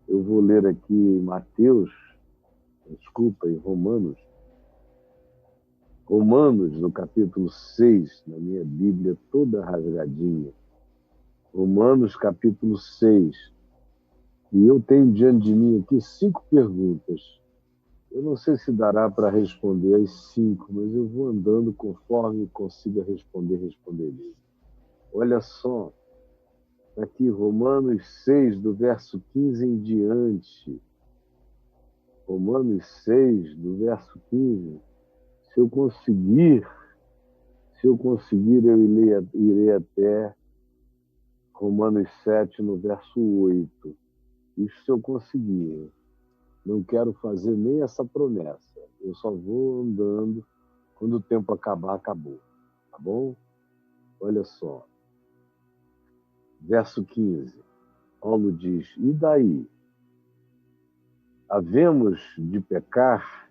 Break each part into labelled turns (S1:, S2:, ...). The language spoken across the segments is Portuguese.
S1: Eu vou ler aqui em Mateus, desculpa, em Romanos. Romanos, no capítulo 6, na minha Bíblia toda rasgadinha. Romanos, capítulo 6. E eu tenho diante de mim aqui 5 perguntas. Eu não sei se dará para responder as 5, mas eu vou andando conforme consiga responderei. Olha só, aqui Romanos 6, do verso 15 em diante. Romanos 6, do verso 15. Se eu conseguir, eu irei até Romanos 7, no verso 8. Isso se eu conseguir. Não quero fazer nem essa promessa. Eu só vou andando. Quando o tempo acabar, acabou. Tá bom? Olha só. Verso 15. Paulo diz: E daí? Havemos de pecar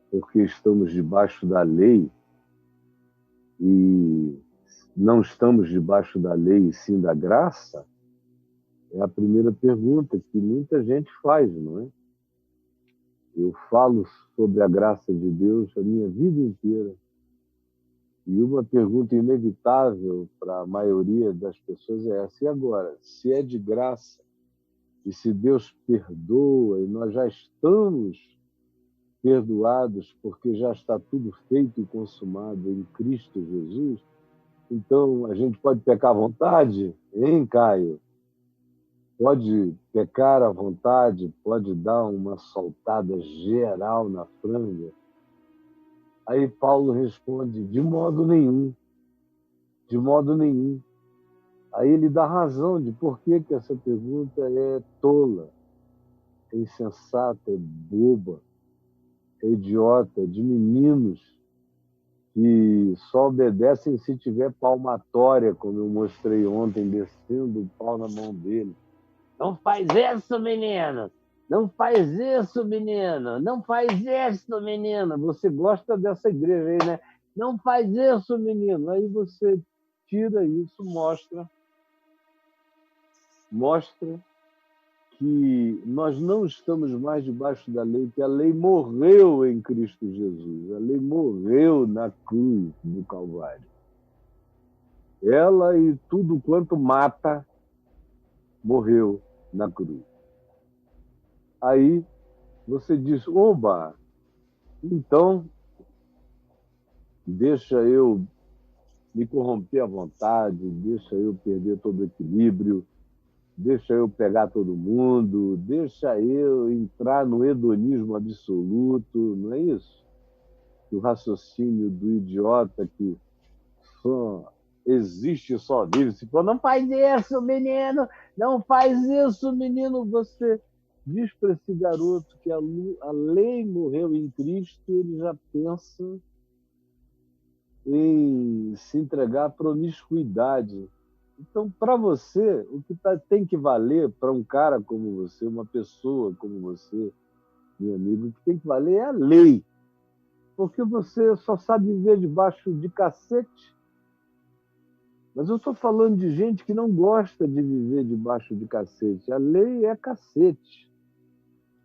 S1: porque estamos debaixo da lei e não estamos debaixo da lei e sim da graça? É a primeira pergunta que muita gente faz, não é? Eu falo sobre a graça de Deus a minha vida inteira. E uma pergunta inevitável para a maioria das pessoas é essa: e agora? Se é de graça, e se Deus perdoa, e nós já estamos perdoados porque já está tudo feito e consumado em Cristo Jesus, então a gente pode pecar à vontade? Hein, Caio? Pode pecar à vontade? Pode dar uma soltada geral na franga? Aí Paulo responde: de modo nenhum, de modo nenhum. Aí ele dá razão de por que essa pergunta é tola, é insensata, é boba, é idiota, é de meninos que só obedecem se tiver palmatória, como eu mostrei ontem, descendo o pau na mão dele. Não faz isso, menino! Não faz isso, menino! Não faz isso, menino! Você gosta dessa igreja aí, né? Não faz isso, menino! Aí você tira isso, mostra que nós não estamos mais debaixo da lei, que a lei morreu em Cristo Jesus. A lei morreu na cruz do Calvário. Ela e tudo quanto mata morreu na cruz. Aí você diz: oba, então deixa eu me corromper à vontade, deixa eu perder todo o equilíbrio, deixa eu pegar todo mundo, deixa eu entrar no hedonismo absoluto, não é isso? O raciocínio do idiota que só existe, só vive. Se for, não faz isso, menino! Não faz isso, menino! Você diz para esse garoto que a lei morreu em Cristo, ele já pensa em se entregar à promiscuidade. Então, para você, o que tem que valer para um cara como você, uma pessoa como você, meu amigo, o que tem que valer é a lei. Porque você só sabe viver debaixo de cacete. Mas eu estou falando de gente que não gosta de viver debaixo de cacete. A lei é cacete.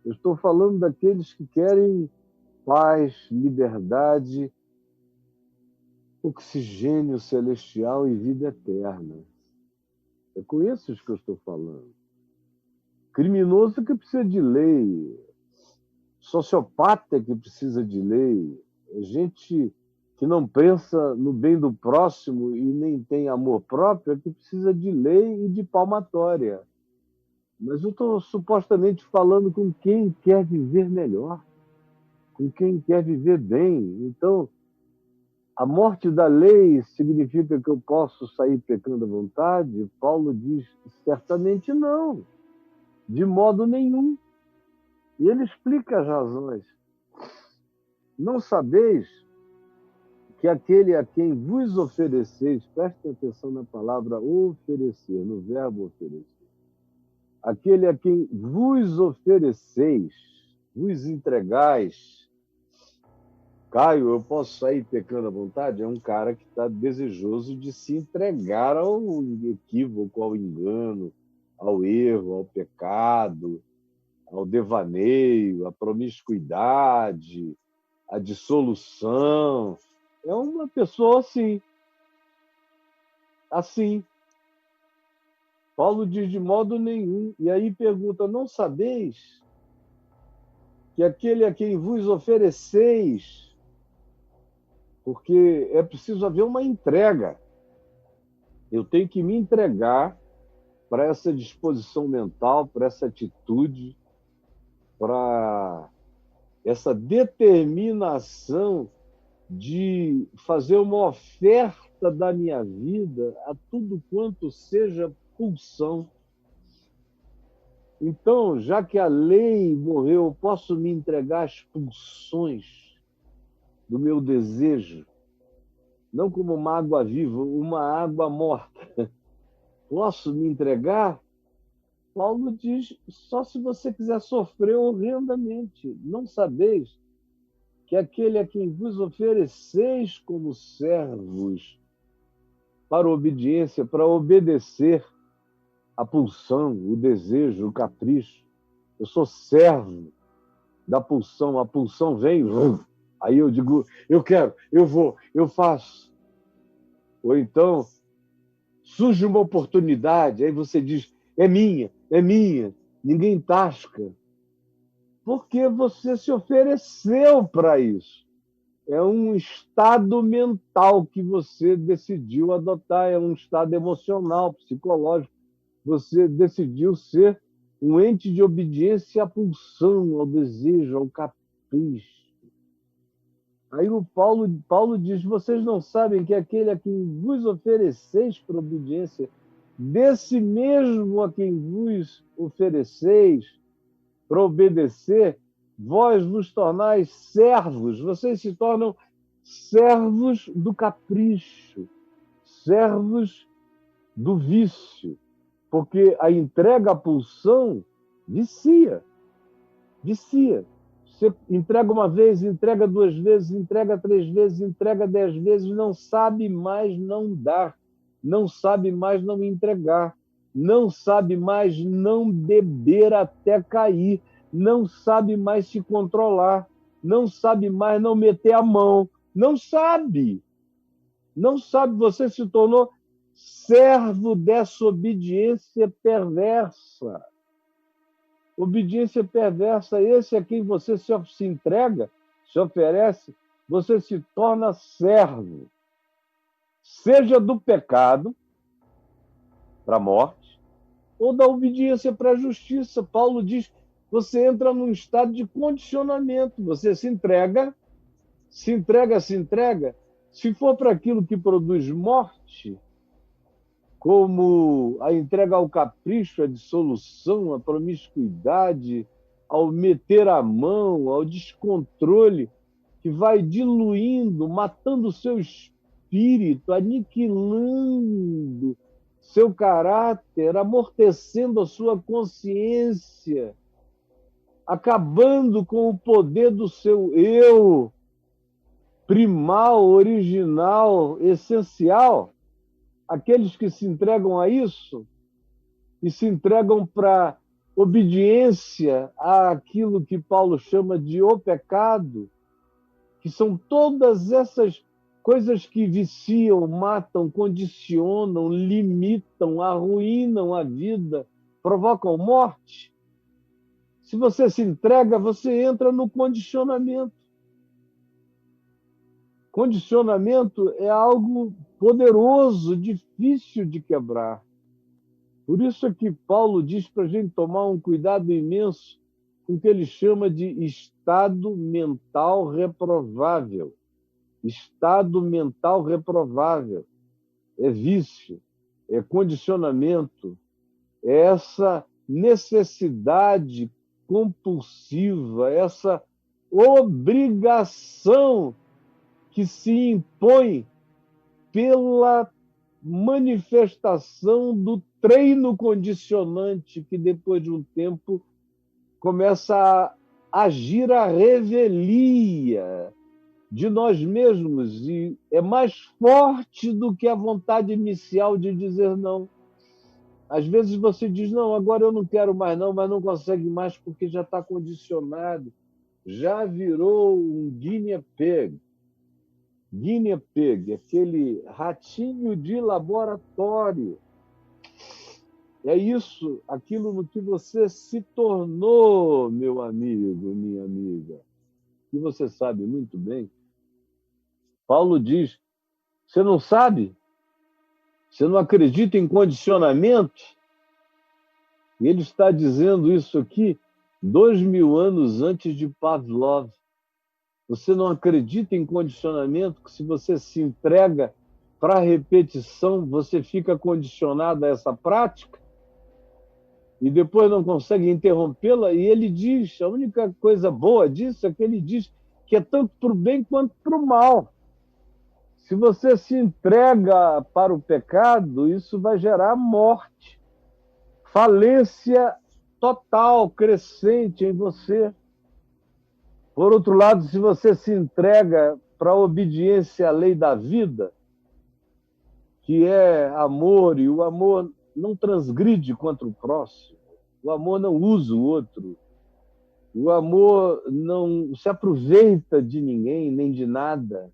S1: Eu estou falando daqueles que querem paz, liberdade, oxigênio celestial e vida eterna. É com esses que eu estou falando. Criminoso que precisa de lei, sociopata que precisa de lei, gente que não pensa no bem do próximo e nem tem amor próprio, que precisa de lei e de palmatória. Mas eu estou supostamente falando com quem quer viver melhor, com quem quer viver bem. Então, a morte da lei significa que eu posso sair pecando à vontade? Paulo diz: certamente não, de modo nenhum. E ele explica as razões. Não sabeis que aquele a quem vos ofereceis, prestem atenção na palavra oferecer, no verbo oferecer, aquele a quem vos ofereceis, vos entregais. Caio, eu posso sair pecando à vontade? É um cara que está desejoso de se entregar ao equívoco, ao engano, ao erro, ao pecado. ao devaneio, à promiscuidade, à dissolução. É uma pessoa assim. Assim. Paulo diz de modo nenhum. E aí pergunta, não sabeis que aquele a quem vos ofereceis, porque é preciso haver uma entrega. Eu tenho que me entregar para essa disposição mental, para essa atitude, para essa determinação de fazer uma oferta da minha vida a tudo quanto seja pulsão. Então, já que a lei morreu, eu posso me entregar às pulsões do meu desejo, não como uma água viva, uma água morta. Posso me entregar? Paulo diz, só se você quiser sofrer horrendamente. Não sabeis que aquele a quem vos ofereceis como servos para a obediência, para obedecer a pulsão, o desejo, o capricho. Eu sou servo da pulsão, a pulsão vem, aí eu digo, eu quero, eu vou, eu faço. Ou então, surge uma oportunidade, aí você diz, é minha, ninguém tasca. Porque você se ofereceu para isso. É um estado mental que você decidiu adotar, é um estado emocional, psicológico. Você decidiu ser um ente de obediência à pulsão, ao desejo, ao capricho. Aí o Paulo diz, vocês não sabem que aquele a quem vos ofereceis para obediência, desse mesmo a quem vos ofereceis para obedecer, vós vos tornais servos, vocês se tornam servos do capricho, servos do vício, porque a entrega à pulsão vicia. Você entrega uma vez, entrega 2 vezes, entrega 3 vezes, entrega 10 vezes, não sabe mais não dar, não sabe mais não entregar, não sabe mais não beber até cair, não sabe mais se controlar, não sabe mais não meter a mão, não sabe, você se tornou servo dessa obediência perversa. Obediência perversa, esse a quem você se entrega, se oferece, você se torna servo. Seja do pecado para a morte, ou da obediência para a justiça. Paulo diz, você entra num estado de condicionamento, você se entrega. Se for para aquilo que produz morte, como a entrega ao capricho, à dissolução, à promiscuidade, ao meter a mão, ao descontrole, que vai diluindo, matando o seu espírito, aniquilando seu caráter, amortecendo a sua consciência, acabando com o poder do seu eu primal, original, essencial. Aqueles que se entregam a isso e se entregam para obediência àquilo que Paulo chama de o pecado, que são todas essas coisas que viciam, matam, condicionam, limitam, arruinam a vida, provocam morte. Se você se entrega, você entra no condicionamento. Condicionamento é algo poderoso, difícil de quebrar. Por isso é que Paulo diz para a gente tomar um cuidado imenso com o que ele chama de estado mental reprovável. Estado mental reprovável. É vício, é condicionamento, é essa necessidade compulsiva, essa obrigação que se impõe pela manifestação do treino condicionante que, depois de um tempo, começa a agir a revelia de nós mesmos e é mais forte do que a vontade inicial de dizer não. Às vezes você diz, não, agora eu não quero mais não, mas não consegue mais porque já está condicionado. Já virou um guinea pig. Guinea pig, aquele ratinho de laboratório. É isso, aquilo no que você se tornou, meu amigo, minha amiga. E você sabe muito bem. Paulo diz, você não sabe? Você não acredita em condicionamento? E ele está dizendo isso aqui 2000 anos antes de Pavlov. Você não acredita em condicionamento, que se você se entrega para a repetição, você fica condicionado a essa prática e depois não consegue interrompê-la? E ele diz, a única coisa boa disso é que ele diz que é tanto para o bem quanto para o mal. Se você se entrega para o pecado, isso vai gerar morte, falência total, crescente em você. Por outro lado, se você se entrega para a obediência à lei da vida, que é amor, e o amor não transgride contra o próximo, o amor não usa o outro, o amor não se aproveita de ninguém, nem de nada.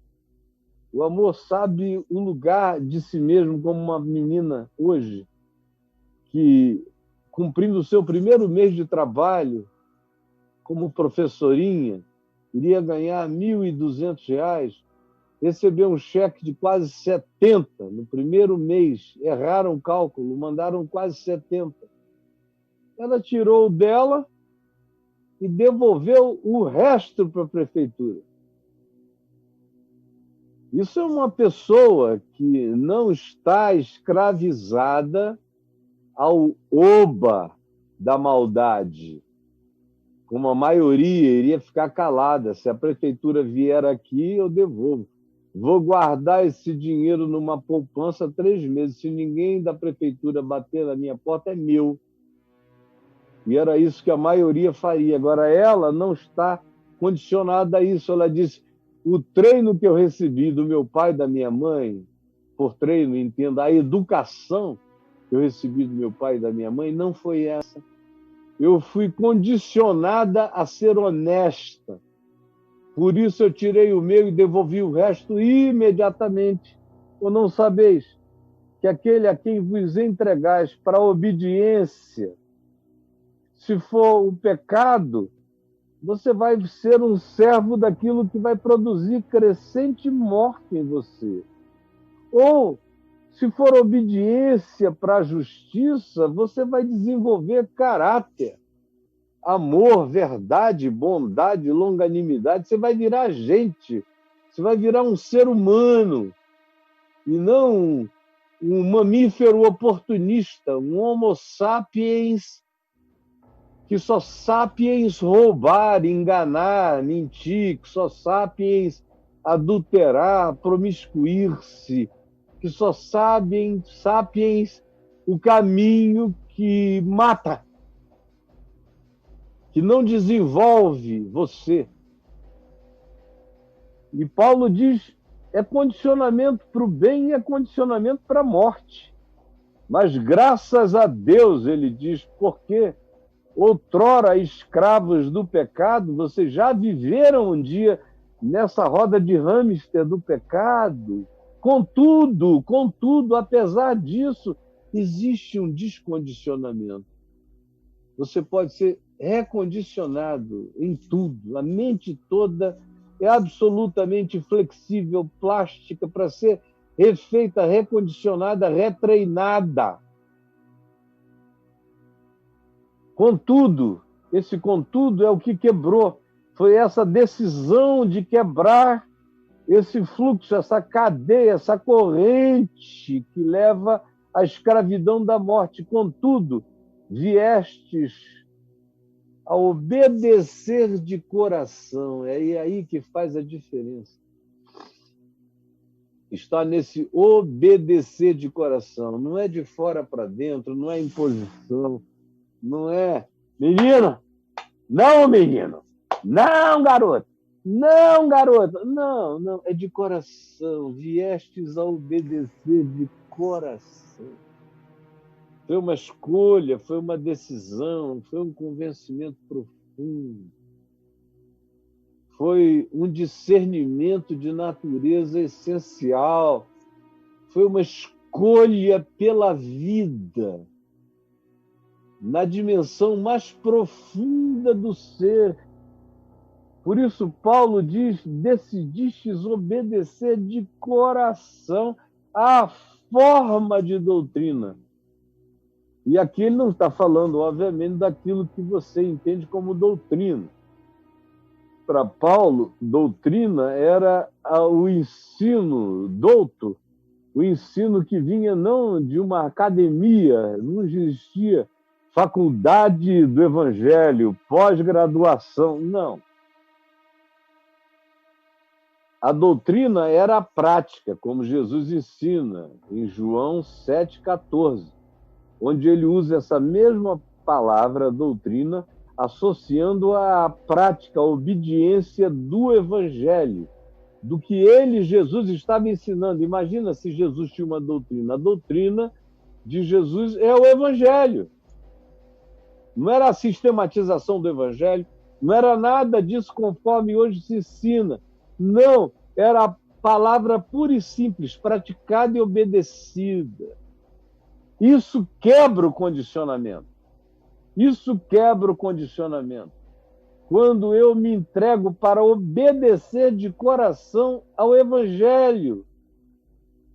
S1: O amor sabe o lugar de si mesmo, como uma menina hoje, que, cumprindo o seu primeiro mês de trabalho como professorinha, iria ganhar R$ 1.200, recebeu um cheque de quase 70 no primeiro mês. Erraram o cálculo, mandaram quase 70. Ela tirou dela e devolveu o resto para a prefeitura. Isso é uma pessoa que não está escravizada ao oba da maldade, como a maioria iria ficar calada. Se a prefeitura vier aqui, eu devolvo. Vou guardar esse dinheiro numa poupança 3 meses. Se ninguém da prefeitura bater na minha porta, é meu. E era isso que a maioria faria. Agora, ela não está condicionada a isso. Ela disse, o treino que eu recebi do meu pai e da minha mãe, por treino, entenda, a educação que eu recebi do meu pai e da minha mãe, não foi essa. Eu fui condicionada a ser honesta. Por isso eu tirei o meu e devolvi o resto imediatamente. Ou não sabeis que aquele a quem vos entregais para a obediência, se for o pecado, você vai ser um servo daquilo que vai produzir crescente morte em você. Ou, se for obediência para a justiça, você vai desenvolver caráter, amor, verdade, bondade, longanimidade. Você vai virar gente, você vai virar um ser humano, e não um mamífero oportunista, um homo sapiens que só sapiens roubar, enganar, mentir, que só sapiens adulterar, promiscuir-se, que só sabem sapiens o caminho que mata, que não desenvolve você. E Paulo diz, é condicionamento para o bem e é condicionamento para a morte. Mas graças a Deus, ele diz, porque outrora escravos do pecado, vocês já viveram um dia nessa roda de hamster do pecado. Contudo, apesar disso, existe um descondicionamento. Você pode ser recondicionado em tudo. A mente toda é absolutamente flexível, plástica, para ser refeita, recondicionada, retreinada. Contudo, esse contudo é o que quebrou. Foi essa decisão de quebrar esse fluxo, essa cadeia, essa corrente que leva à escravidão da morte. Contudo, viestes a obedecer de coração. É aí que faz a diferença. Está nesse obedecer de coração. Não é de fora para dentro, não é imposição. Não é, menino, não, menino, não, garoto, não, garota, não, é de coração, viestes a obedecer de coração. Foi uma escolha, foi uma decisão, foi um convencimento profundo. Foi um discernimento de natureza essencial. Foi uma escolha pela vida, na dimensão mais profunda do ser. Por isso, Paulo diz: decidistes obedecer de coração à forma de doutrina. E aqui ele não está falando, obviamente, daquilo que você entende como doutrina. Para Paulo, doutrina era o ensino douto, o ensino que vinha não de uma academia, não existia faculdade do evangelho, pós-graduação, não. A doutrina era a prática, como Jesus ensina em João 7,14, onde ele usa essa mesma palavra, doutrina, associando à prática, à obediência do evangelho, do que ele, Jesus, estava ensinando. Imagina se Jesus tinha uma doutrina. A doutrina de Jesus é o evangelho. Não era a sistematização do evangelho, não era nada disso conforme hoje se ensina. Não, era a palavra pura e simples, praticada e obedecida. Isso quebra o condicionamento. Isso quebra o condicionamento. Quando eu me entrego para obedecer de coração ao evangelho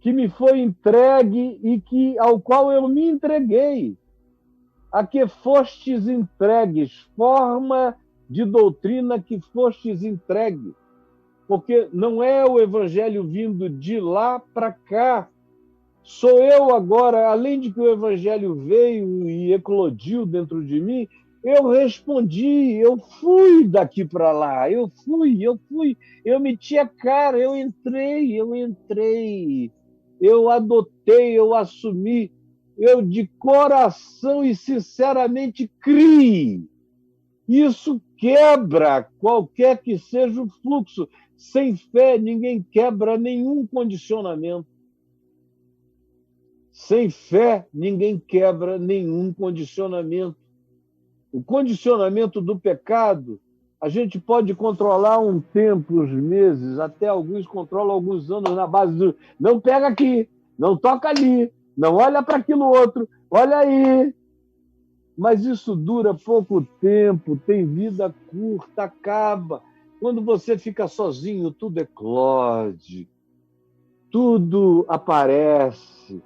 S1: que me foi entregue e ao qual eu me entreguei, a que fostes entregues, forma de doutrina que fostes entregue. Porque não é o evangelho vindo de lá para cá. Sou eu agora, além de que o evangelho veio e eclodiu dentro de mim, eu respondi, eu fui daqui para lá, eu fui, eu meti a cara, eu entrei, eu adotei, eu assumi, eu de coração e sinceramente criei. Isso quebra qualquer que seja o fluxo. Sem fé, ninguém quebra nenhum condicionamento. Sem fé, ninguém quebra nenhum condicionamento. O condicionamento do pecado, a gente pode controlar um tempo, uns meses, até alguns controlam alguns anos na base do não pega aqui, não toca ali, não olha para aquilo outro, olha aí. Mas isso dura pouco tempo, tem vida curta, acaba. Quando você fica sozinho, tudo eclode, tudo aparece,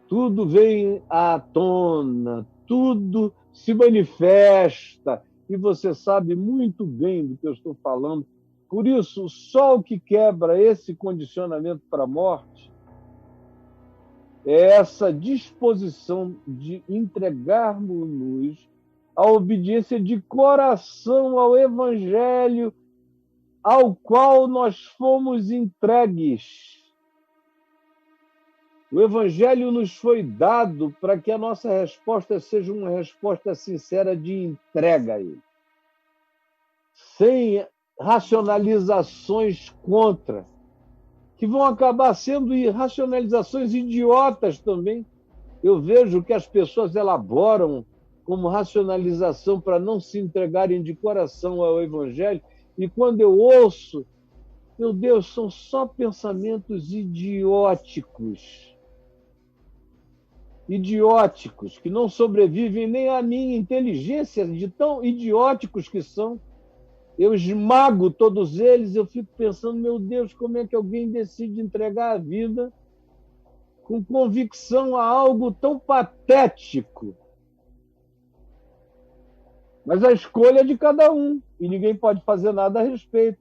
S1: tudo vem à tona, tudo se manifesta, e você sabe muito bem do que eu estou falando. Por isso, só o que quebra esse condicionamento para a morte é essa disposição de entregarmos-nos à obediência de coração ao Evangelho ao qual nós fomos entregues. O Evangelho nos foi dado para que a nossa resposta seja uma resposta sincera de entrega a Ele, sem racionalizações contra, que vão acabar sendo racionalizações idiotas também. Eu vejo que as pessoas elaboram como racionalização para não se entregarem de coração ao Evangelho, e quando eu ouço, meu Deus, são só pensamentos idióticos, que não sobrevivem nem à minha inteligência, de tão idióticos que são. Eu esmago todos eles, eu fico pensando, meu Deus, como é que alguém decide entregar a vida com convicção a algo tão patético? Mas a escolha é de cada um, e ninguém pode fazer nada a respeito,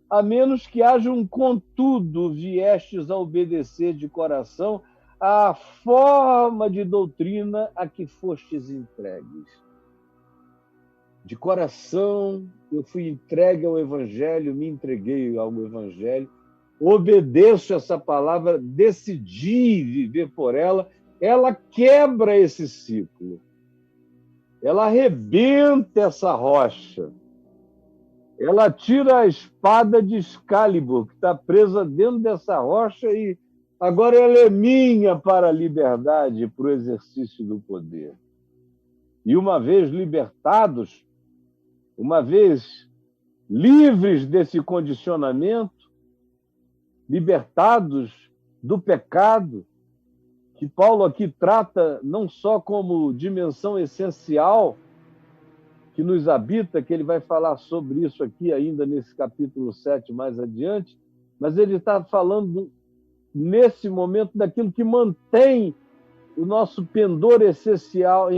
S1: a menos que haja um contudo viestes a obedecer de coração à forma de doutrina a que fostes entregues. De coração, eu fui entregue ao Evangelho, me entreguei ao Evangelho, obedeço essa palavra, decidi viver por ela, ela quebra esse ciclo. Ela arrebenta essa rocha. Ela tira a espada de Excalibur, que está presa dentro dessa rocha, e Agora ela é minha para a liberdade e para o exercício do poder. E uma vez libertados, uma vez livres desse condicionamento, libertados do pecado, que Paulo aqui trata não só como dimensão essencial que nos habita, que ele vai falar sobre isso aqui ainda nesse capítulo 7 mais adiante, mas ele está falando nesse momento daquilo que mantém o nosso pendor essencial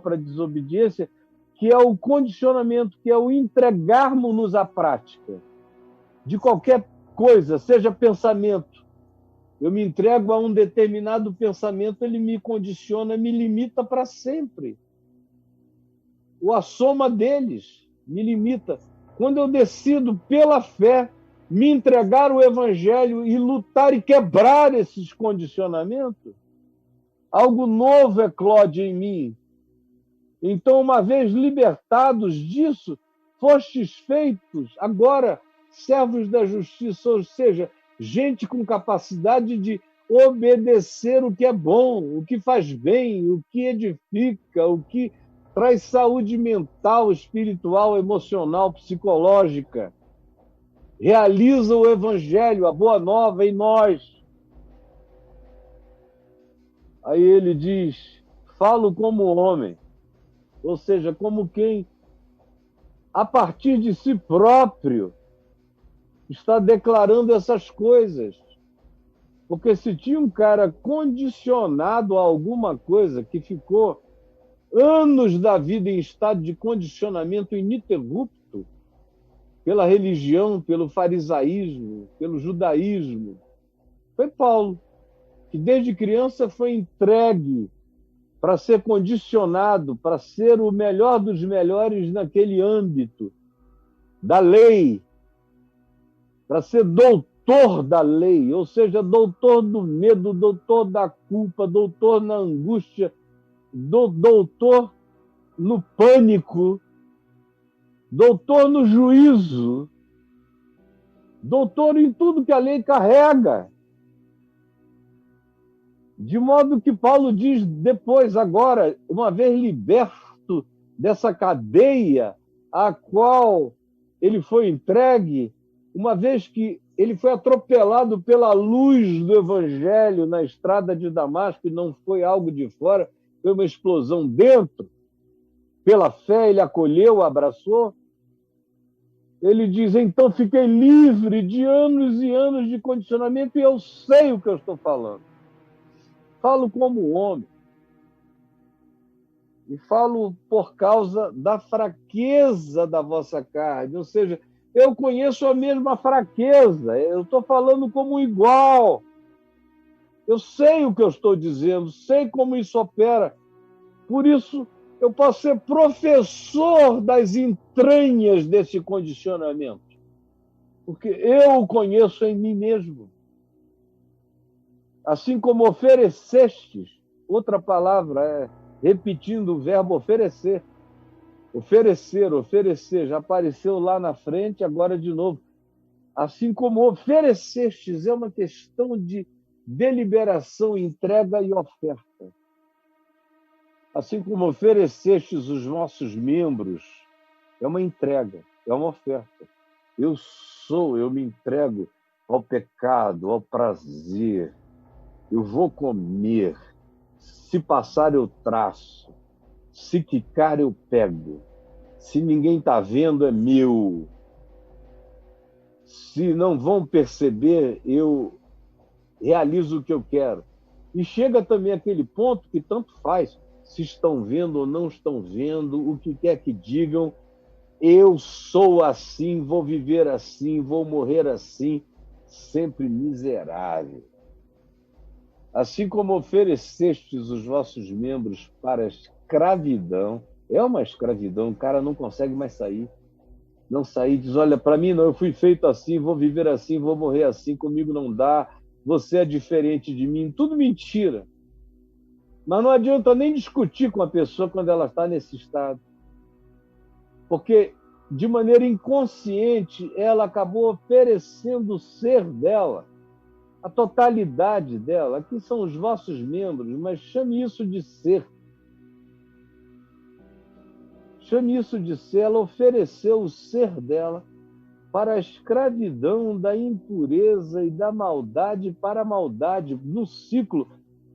S1: para a desobediência, que é o condicionamento, que é o entregarmos-nos à prática de qualquer coisa, seja pensamento. Eu me entrego a um determinado pensamento, ele me condiciona, me limita para sempre. Ou a soma deles me limita. Quando eu decido, pela fé, me entregar ao Evangelho e lutar e quebrar esses condicionamentos, algo novo eclode em mim. Então, uma vez libertados disso, fostes feitos agora servos da justiça, ou seja, gente com capacidade de obedecer o que é bom, o que faz bem, o que edifica, o que traz saúde mental, espiritual, emocional, psicológica. Realiza o Evangelho, a Boa Nova em nós. Aí ele diz, falo como homem, ou seja, como quem, a partir de si próprio, está declarando essas coisas. Porque se tinha um cara condicionado a alguma coisa que ficou anos da vida em estado de condicionamento ininterrupto pela religião, pelo farisaísmo, pelo judaísmo, foi Paulo, que desde criança foi entregue para ser condicionado, para ser o melhor dos melhores naquele âmbito da lei, para ser doutor da lei, ou seja, doutor do medo, doutor da culpa, doutor na angústia, doutor no pânico, doutor no juízo, doutor em tudo que a lei carrega. De modo que Paulo diz depois, agora, uma vez liberto dessa cadeia a qual ele foi entregue, uma vez que ele foi atropelado pela luz do Evangelho na estrada de Damasco, e não foi algo de fora, foi uma explosão dentro, pela fé ele acolheu, abraçou. Ele diz, então fiquei livre de anos e anos de condicionamento e eu sei o que eu estou falando. Falo como homem. E falo por causa da fraqueza da vossa carne. Ou seja, eu conheço a mesma fraqueza. Eu estou falando como igual. Eu sei o que eu estou dizendo, sei como isso opera. Por isso, eu posso ser professor das entranhas desse condicionamento. Porque eu o conheço em mim mesmo. Assim como oferecestes, outra palavra, repetindo o verbo oferecer. Oferecer, já apareceu lá na frente, agora de novo. Assim como oferecestes, é uma questão de deliberação, entrega e oferta. Assim como oferecestes os nossos membros, é uma entrega, é uma oferta. Eu me entrego ao pecado, ao prazer. Eu vou comer. Se passar, eu traço. Se quicar, eu pego. Se ninguém está vendo, é meu. Se não vão perceber, eu realizo o que eu quero. E chega também aquele ponto que tanto faz, se estão vendo ou não estão vendo, o que quer que digam, eu sou assim, vou viver assim, vou morrer assim, sempre miserável. Assim como oferecestes os vossos membros para a escravidão, é uma escravidão, o cara não consegue mais sair. Não sair, diz, olha, para mim não, eu fui feito assim, vou viver assim, vou morrer assim, comigo não dá, você é diferente de mim, tudo mentira. Mas não adianta nem discutir com a pessoa quando ela está nesse estado. Porque, de maneira inconsciente, ela acabou oferecendo o ser dela a totalidade dela. Aqui são os vossos membros, mas chame isso de ser. Chame isso de ser. Ela ofereceu o ser dela para a escravidão da impureza e da maldade para a maldade, no ciclo.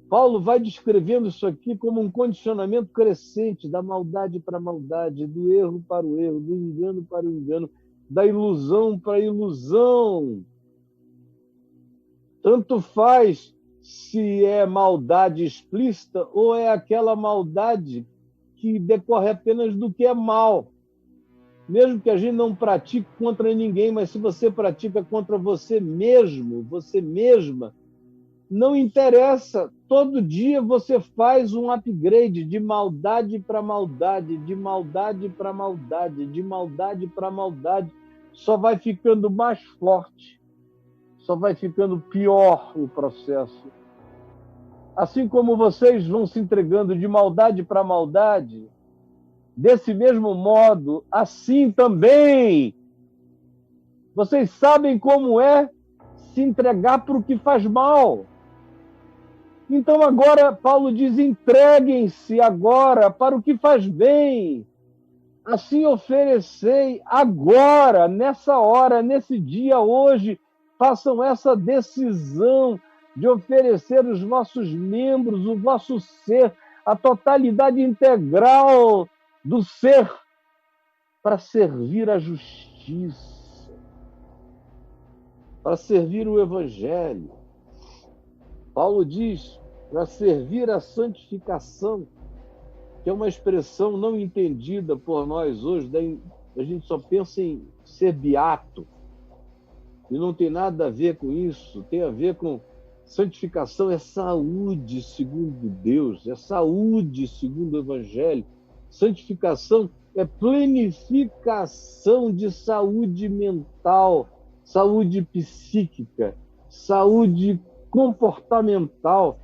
S1: Paulo vai descrevendo isso aqui como um condicionamento crescente da maldade para a maldade, do erro para o erro, do engano para o engano, da ilusão para a ilusão. Tanto faz se é maldade explícita ou é aquela maldade que decorre apenas do que é mal. Mesmo que a gente não pratique contra ninguém, mas se você pratica contra você mesmo, você mesma, não interessa. Todo dia você faz um upgrade de maldade para maldade, de maldade para maldade, de maldade para maldade. Só vai ficando mais forte, só vai ficando pior o processo. Assim como vocês vão se entregando de maldade para maldade, desse mesmo modo, assim também, vocês sabem como é se entregar para o que faz mal. Então agora, Paulo diz, entreguem-se agora para o que faz bem. Assim oferecei agora, nessa hora, nesse dia, hoje, façam essa decisão de oferecer os vossos membros, o vosso ser, a totalidade integral do ser, para servir a justiça, para servir o evangelho. Paulo diz, para servir a santificação, que é uma expressão não entendida por nós hoje, a gente só pensa em ser beato, e não tem nada a ver com isso, tem a ver com santificação, é saúde segundo Deus, é saúde segundo o Evangelho. Santificação é plenificação de saúde mental, saúde psíquica, saúde comportamental.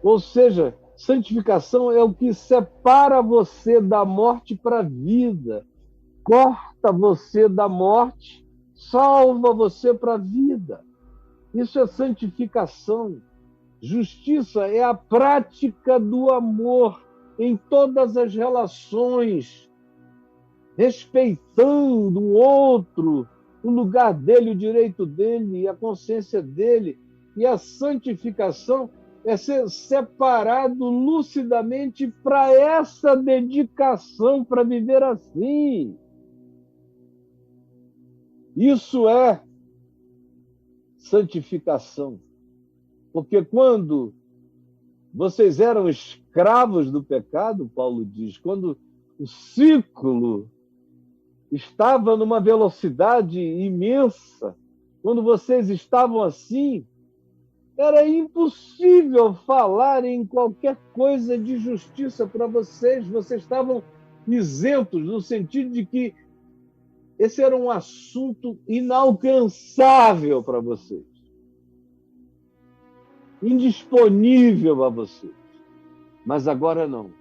S1: Ou seja, santificação é o que separa você da morte para a vida, corta você da morte, salva você para a vida. Isso é santificação. Justiça é a prática do amor em todas as relações, respeitando o outro, o lugar dele, o direito dele, a consciência dele. E a santificação é ser separado lucidamente para essa dedicação, para viver assim. Isso é santificação. Porque quando vocês eram escravos do pecado, Paulo diz, quando o ciclo estava numa velocidade imensa, quando vocês estavam assim, era impossível falar em qualquer coisa de justiça para vocês. Vocês estavam isentos, no sentido de que esse era um assunto inalcançável para vocês, indisponível a vocês. Mas agora não.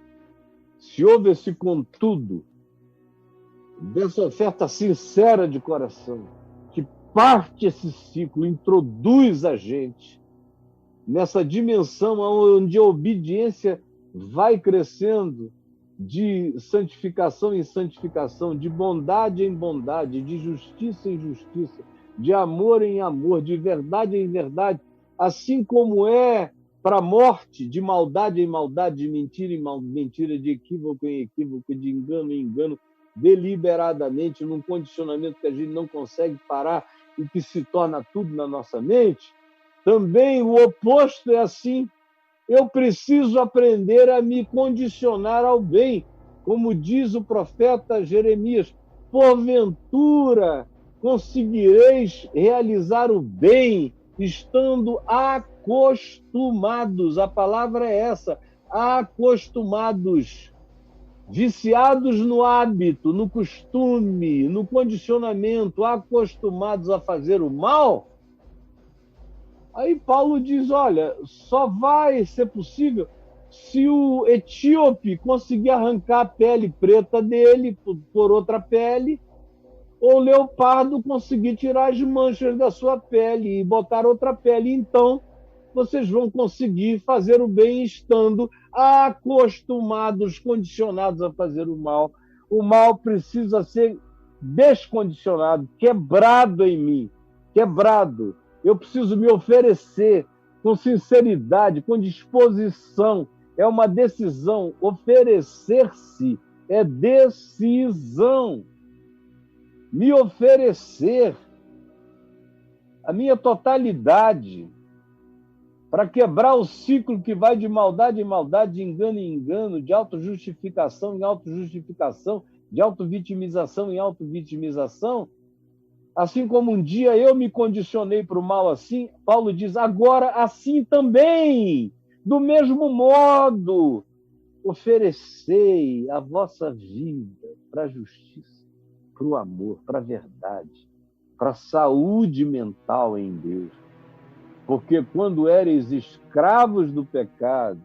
S1: Se houve esse contudo, dessa oferta sincera de coração, que parte esse ciclo, introduz a gente nessa dimensão onde a obediência vai crescendo, de santificação em santificação, de bondade em bondade, de justiça em justiça, de amor em amor, de verdade em verdade, assim como é para a morte, de maldade em maldade, de mentira em mentira, de equívoco em equívoco, de engano em engano, deliberadamente, num condicionamento que a gente não consegue parar e que se torna tudo na nossa mente. Também o oposto é assim. Eu preciso aprender a me condicionar ao bem, como diz o profeta Jeremias, porventura conseguireis realizar o bem, estando acostumados, a palavra é essa, acostumados, viciados no hábito, no costume, no condicionamento, acostumados a fazer o mal. Aí Paulo diz, olha, só vai ser possível se o etíope conseguir arrancar a pele preta dele por outra pele, ou o leopardo conseguir tirar as manchas da sua pele e botar outra pele. Então, vocês vão conseguir fazer o bem estando acostumados, condicionados a fazer o mal. O mal precisa ser descondicionado, quebrado em mim, quebrado. Eu preciso me oferecer com sinceridade, com disposição. É uma decisão. Oferecer-se é decisão. Me oferecer a minha totalidade para quebrar o ciclo que vai de maldade em maldade, de engano em engano, de autojustificação em autojustificação, de autovitimização em autovitimização. Assim como um dia eu me condicionei para o mal assim, Paulo diz, agora assim também, do mesmo modo, oferecei a vossa vida para a justiça, para o amor, para a verdade, para a saúde mental em Deus. Porque quando éreis escravos do pecado,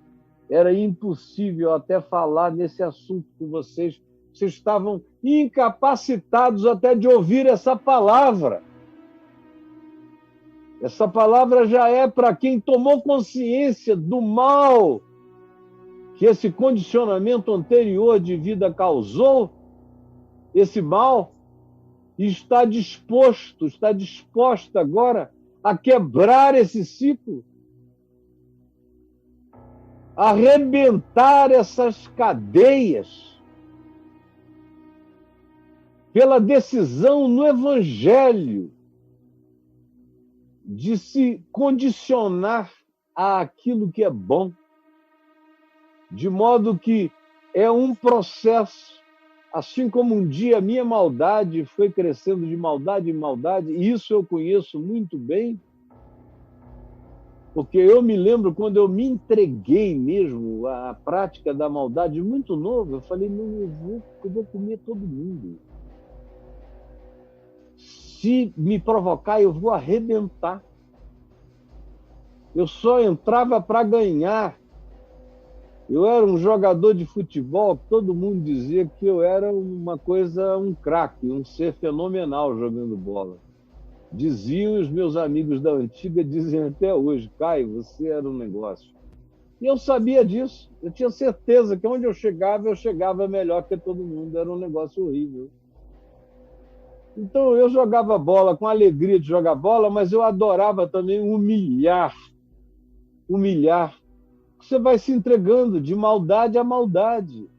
S1: era impossível até falar nesse assunto com vocês. Vocês estavam incapacitados até de ouvir essa palavra. Essa palavra já é para quem tomou consciência do mal que esse condicionamento anterior de vida causou, esse mal, e está disposta agora a quebrar esse ciclo, a arrebentar essas cadeias, pela decisão no Evangelho de se condicionar àquilo que é bom, de modo que é um processo, assim como um dia a minha maldade foi crescendo de maldade em maldade, e isso eu conheço muito bem, porque eu me lembro quando eu me entreguei mesmo à prática da maldade muito novo, eu falei, não, eu vou comer todo mundo. Se me provocar, eu vou arrebentar. Eu só entrava para ganhar. Eu era um jogador de futebol, todo mundo dizia que eu era uma coisa, um craque, um ser fenomenal jogando bola. Diziam os meus amigos da antiga, dizem até hoje, Caio, você era um negócio. E eu sabia disso, eu tinha certeza que onde eu chegava melhor que todo mundo, era um negócio horrível. Então eu jogava bola com alegria de jogar bola, mas eu adorava também humilhar. Você vai se entregando de maldade a maldade.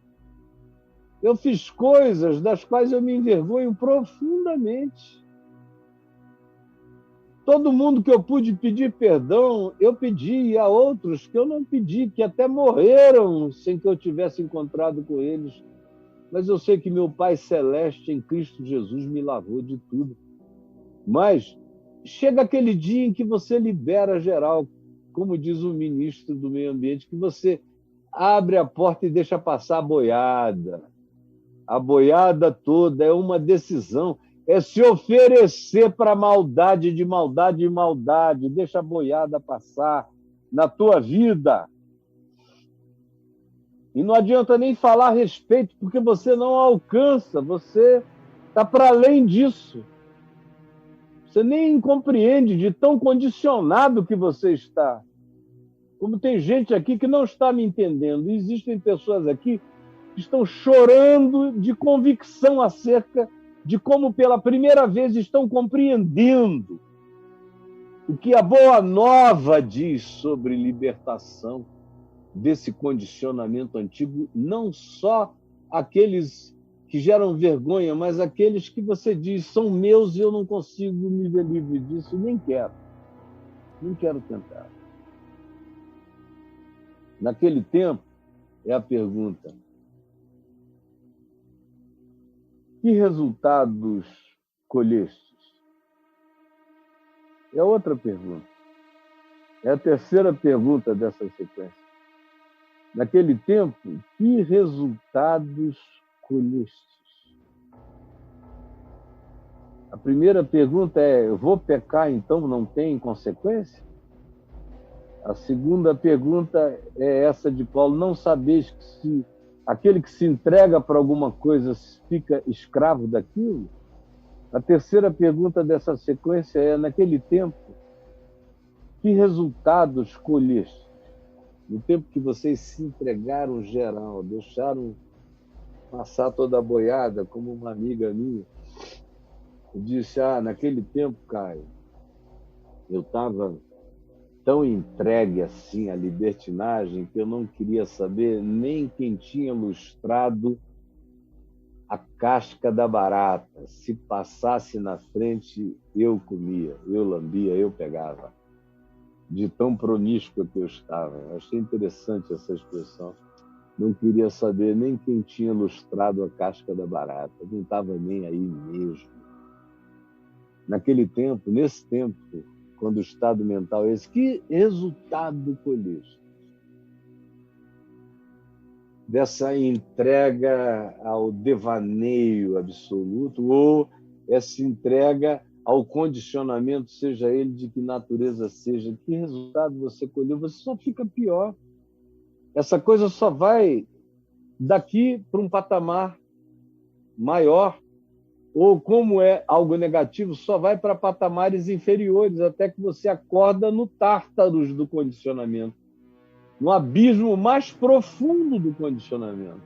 S1: Eu fiz coisas das quais eu me envergonho profundamente. Todo mundo que eu pude pedir perdão, eu pedi, e a outros que eu não pedi, que até morreram sem que eu tivesse encontrado com eles. Mas eu sei que meu Pai Celeste em Cristo Jesus me lavou de tudo. Mas chega aquele dia em que você libera geral, como diz o ministro do Meio Ambiente, que você abre a porta e deixa passar a boiada. A boiada toda é uma decisão, é se oferecer para maldade de maldade e maldade. Deixa a boiada passar na tua vida. E não adianta nem falar a respeito, porque você não alcança, você está para além disso. Você nem compreende de tão condicionado que você está. Como tem gente aqui que não está me entendendo. E existem pessoas aqui que estão chorando de convicção acerca de como pela primeira vez estão compreendendo o que a Boa Nova diz sobre libertação desse condicionamento antigo, não só aqueles que geram vergonha, mas aqueles que você diz são meus e eu não consigo me ver livre disso, nem quero tentar. Naquele tempo, é a pergunta, que resultados colhestes? É outra pergunta. É a terceira pergunta dessa sequência. Naquele tempo, que resultados colhestes? A primeira pergunta é, eu vou pecar, então não tem consequência? A segunda pergunta é essa de Paulo, não sabeis que se aquele que se entrega para alguma coisa fica escravo daquilo? A terceira pergunta dessa sequência é: naquele tempo, que resultados colheste? No tempo que vocês se entregaram geral, deixaram passar toda a boiada, como uma amiga minha disse: naquele tempo, Caio, eu estava tão entregue assim à libertinagem que eu não queria saber nem quem tinha lustrado a casca da barata. Se passasse na frente, eu comia, eu lambia, eu pegava. De tão promíscua que eu estava. Eu achei interessante essa expressão. Não queria saber nem quem tinha lustrado a casca da barata. Não estava nem aí mesmo. Naquele tempo, nesse tempo, quando o estado mental é esse, que resultado colheste dessa entrega ao devaneio absoluto ou essa entrega ao condicionamento, seja ele de que natureza seja? Que resultado você colheu? Você só fica pior. Essa coisa só vai daqui para um patamar maior, ou como é algo negativo, só vai para patamares inferiores, até que você acorda no tártaros do condicionamento, no abismo mais profundo do condicionamento.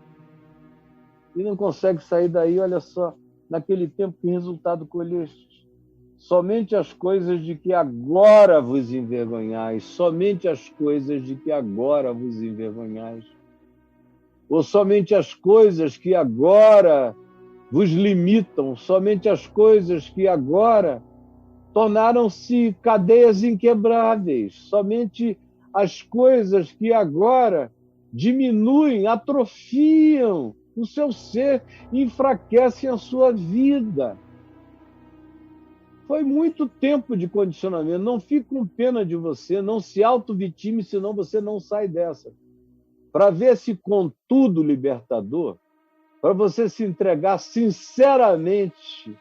S1: E não consegue sair daí. Olha só, naquele tempo, que resultado colheste? Somente as coisas de que agora vos envergonhais, somente as coisas de que agora vos envergonhais, ou somente as coisas que agora vos limitam, somente as coisas que agora tornaram-se cadeias inquebráveis, somente as coisas que agora diminuem, atrofiam o seu ser, enfraquecem a sua vida. Foi muito tempo de condicionamento. Não fique com pena de você, não se auto-vitime, senão você não sai dessa. Para ver esse contudo libertador, para você se entregar sinceramente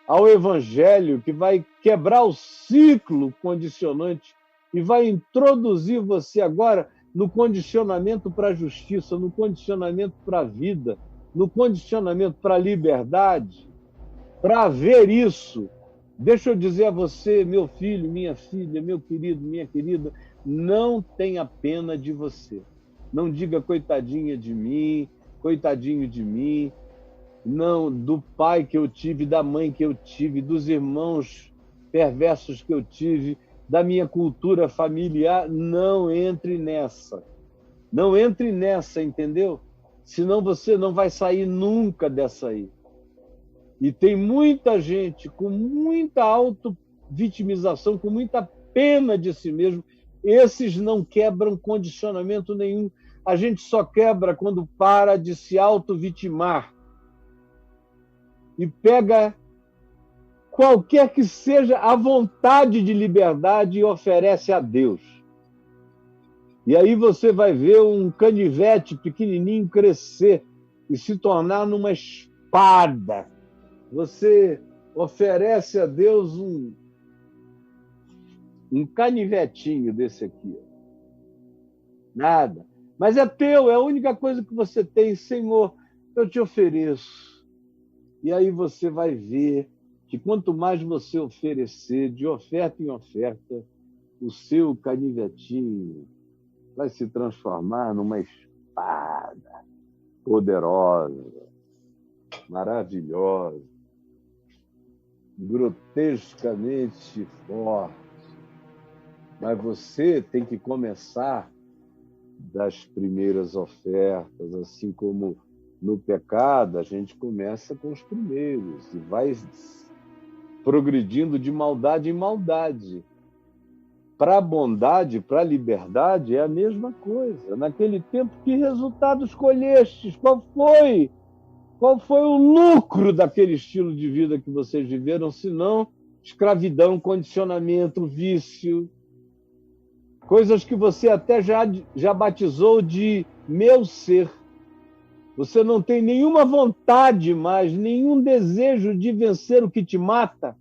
S1: ao Evangelho, que vai quebrar o ciclo condicionante e vai introduzir você agora no condicionamento para a justiça, no condicionamento para a vida, no condicionamento para a liberdade. Para ver isso, deixa eu dizer a você, meu filho, minha filha, meu querido, minha querida, não tenha pena de você. Não diga coitadinha de mim, coitadinho de mim. Não, do pai que eu tive, da mãe que eu tive, dos irmãos perversos que eu tive, da minha cultura familiar. Não entre nessa. Não entre nessa, entendeu? Senão você não vai sair nunca dessa aí. E tem muita gente com muita auto-vitimização, com muita pena de si mesmo. Esses não quebram condicionamento nenhum. A gente só quebra quando para de se auto-vitimar e pega qualquer que seja a vontade de liberdade e oferece a Deus. E aí você vai ver um canivete pequenininho crescer e se tornar numa espada. Você oferece a Deus um canivetinho desse aqui. Nada. Mas é teu, é a única coisa que você tem. Senhor, eu te ofereço. E aí você vai ver que quanto mais você oferecer, de oferta em oferta, o seu canivetinho vai se transformar numa espada poderosa, maravilhosa, grotescamente forte. Mas você tem que começar das primeiras ofertas, assim como no pecado a gente começa com os primeiros e vai progredindo de maldade em maldade. Para a bondade, para a liberdade, é a mesma coisa. Naquele tempo, que resultados colhestes? Qual foi? Qual foi o lucro daquele estilo de vida que vocês viveram, se não escravidão, condicionamento, vício, coisas que você até já batizou de meu ser. Você não tem nenhuma vontade mais, nenhum desejo de vencer o que te mata.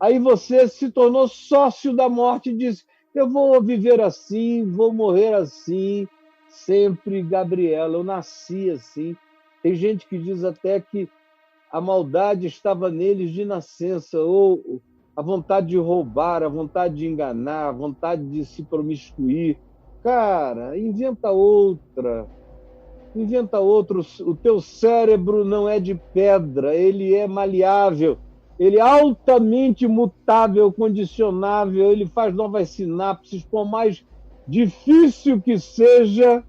S1: Aí você se tornou sócio da morte e disse: eu vou viver assim, vou morrer assim, sempre, Gabriela, eu nasci assim. Tem gente que diz até que a maldade estava neles de nascença, ou a vontade de roubar, a vontade de enganar, a vontade de se promiscuir. Cara, inventa outra. Inventa outro. O teu cérebro não é de pedra, ele é maleável, ele é altamente mutável, condicionável, ele faz novas sinapses. Por mais difícil que seja,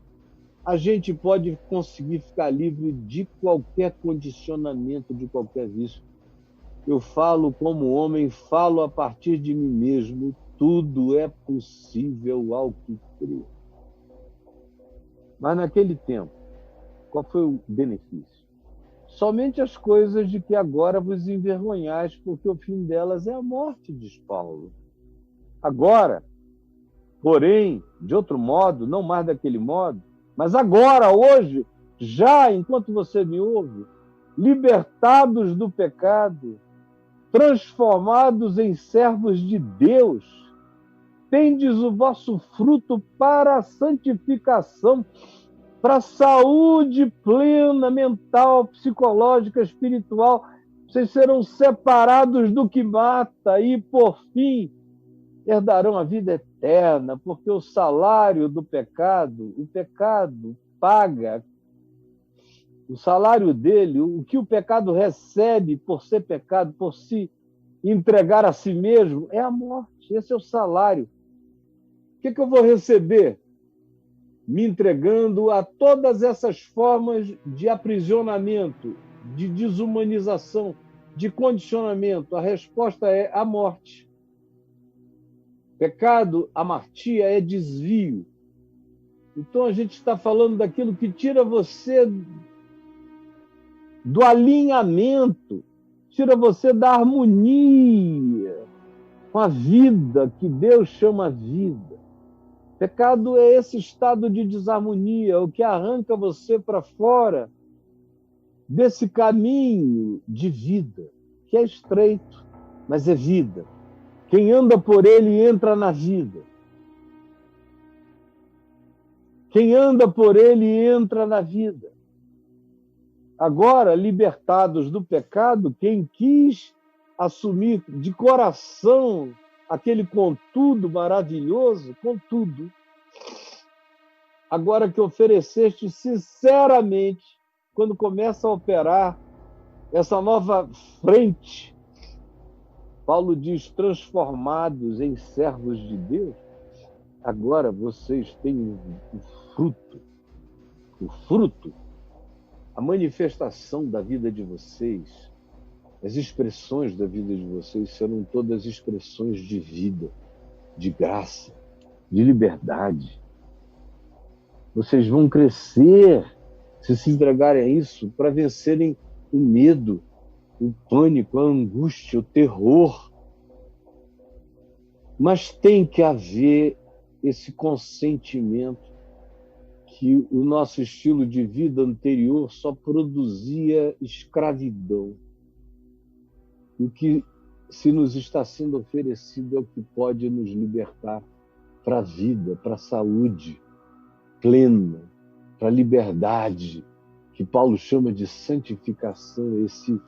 S1: a gente pode conseguir ficar livre de qualquer condicionamento, de qualquer vício. Eu falo como homem, falo a partir de mim mesmo. Tudo é possível ao que crê. Mas naquele tempo, qual foi o benefício? Somente as coisas de que agora vos envergonhais, porque o fim delas é a morte, diz Paulo. Agora, porém, de outro modo, não mais daquele modo, mas agora, hoje, já enquanto você me ouve, libertados do pecado, transformados em servos de Deus, tendes o vosso fruto para a santificação, para a saúde plena, mental, psicológica, espiritual. Vocês serão separados do que mata e, por fim, herdarão a vida eterna, porque o salário do pecado, o pecado paga, o salário dele, o que o pecado recebe por ser pecado, por se entregar a si mesmo, é a morte. Esse é o salário. O que eu vou receber? Me entregando a todas essas formas de aprisionamento, de desumanização, de condicionamento. A resposta é a morte. Pecado, amartia, é desvio. Então a gente está falando daquilo que tira você do alinhamento, tira você da harmonia com a vida que Deus chama vida. Pecado é esse estado de desarmonia, o que arranca você para fora desse caminho de vida, que é estreito, mas é vida. Quem anda por ele entra na vida. Quem anda por ele entra na vida. Agora, libertados do pecado, quem quis assumir de coração aquele contudo maravilhoso, contudo, agora que ofereceste sinceramente, quando começa a operar essa nova frente, Paulo diz, transformados em servos de Deus, agora vocês têm o fruto, a manifestação da vida de vocês, as expressões da vida de vocês serão todas expressões de vida, de graça, de liberdade. Vocês vão crescer se entregarem a isso para vencerem o medo, o pânico, a angústia, o terror. Mas tem que haver esse consentimento que o nosso estilo de vida anterior só produzia escravidão. O que se nos está sendo oferecido é o que pode nos libertar para a vida, para a saúde plena, para a liberdade, que Paulo chama de santificação, esse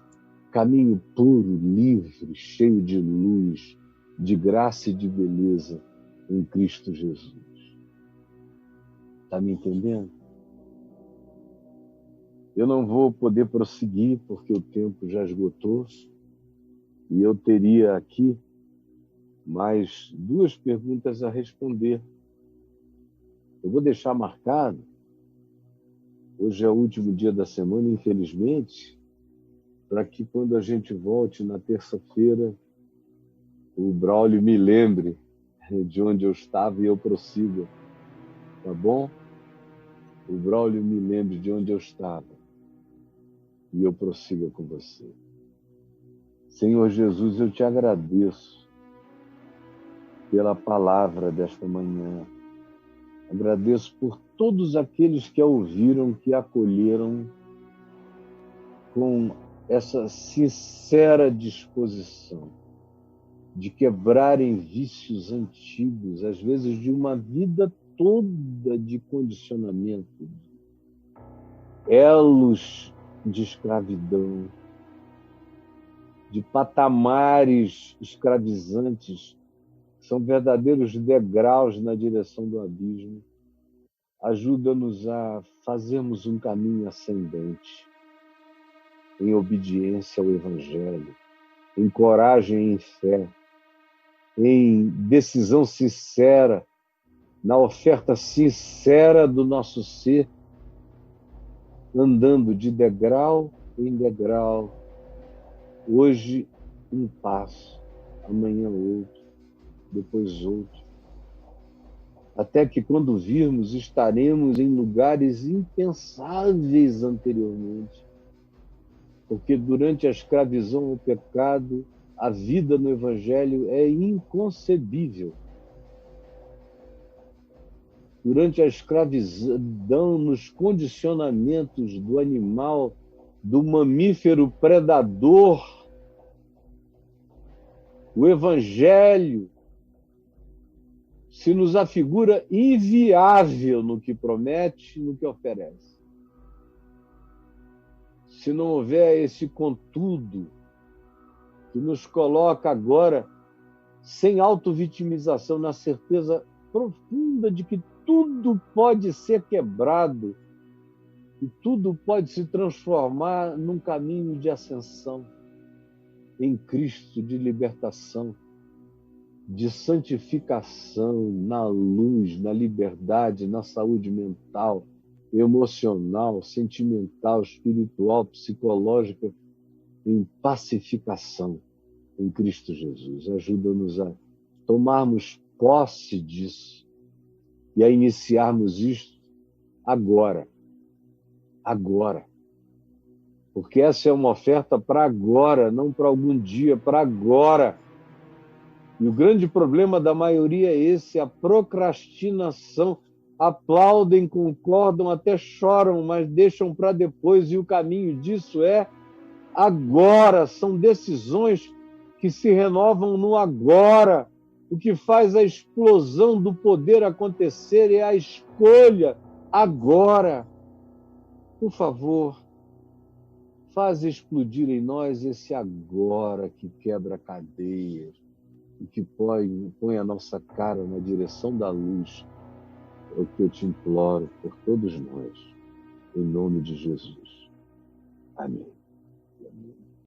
S1: caminho puro, livre, cheio de luz, de graça e de beleza em Cristo Jesus. Está me entendendo? Eu não vou poder prosseguir porque o tempo já esgotou e eu teria aqui mais 2 perguntas a responder. Eu vou deixar marcado, hoje é o último dia da semana, infelizmente, para que quando a gente volte na terça-feira, o Braulio me lembre de onde eu estava e eu prossiga, tá bom? O Braulio me lembre de onde eu estava e eu prossiga com você. Senhor Jesus, eu te agradeço pela palavra desta manhã. Agradeço por todos aqueles que a ouviram, que a acolheram com essa sincera disposição de quebrarem vícios antigos, às vezes de uma vida toda de condicionamento, elos de escravidão, de patamares escravizantes, são verdadeiros degraus na direção do abismo. Ajuda-nos a fazermos um caminho ascendente, em obediência ao Evangelho, em coragem e em fé, em decisão sincera, na oferta sincera do nosso ser, andando de degrau em degrau, hoje um passo, amanhã outro, depois outro, até que quando virmos estaremos em lugares impensáveis anteriormente, porque durante a escravidão ao pecado, a vida no Evangelho é inconcebível. Durante a escravidão, nos condicionamentos do animal, do mamífero predador, o Evangelho se nos afigura inviável no que promete, no que oferece. Se não houver esse contudo, que nos coloca agora, sem autovitimização, na certeza profunda de que tudo pode ser quebrado e tudo pode se transformar num caminho de ascensão em Cristo, de libertação, de santificação, na luz, na liberdade, na saúde mental, emocional, sentimental, espiritual, psicológica, em pacificação em Cristo Jesus. Ajuda-nos a tomarmos posse disso e a iniciarmos isto agora. Agora. Porque essa é uma oferta para agora, não para algum dia, para agora. E o grande problema da maioria é esse, a procrastinação. Aplaudem, concordam, até choram, mas deixam para depois. E o caminho disso é agora. São decisões que se renovam no agora. O que faz a explosão do poder acontecer é a escolha agora. Por favor, faz explodir em nós esse agora que quebra cadeias e que põe a nossa cara na direção da luz. É o que eu te imploro por todos nós, em nome de Jesus. Amém.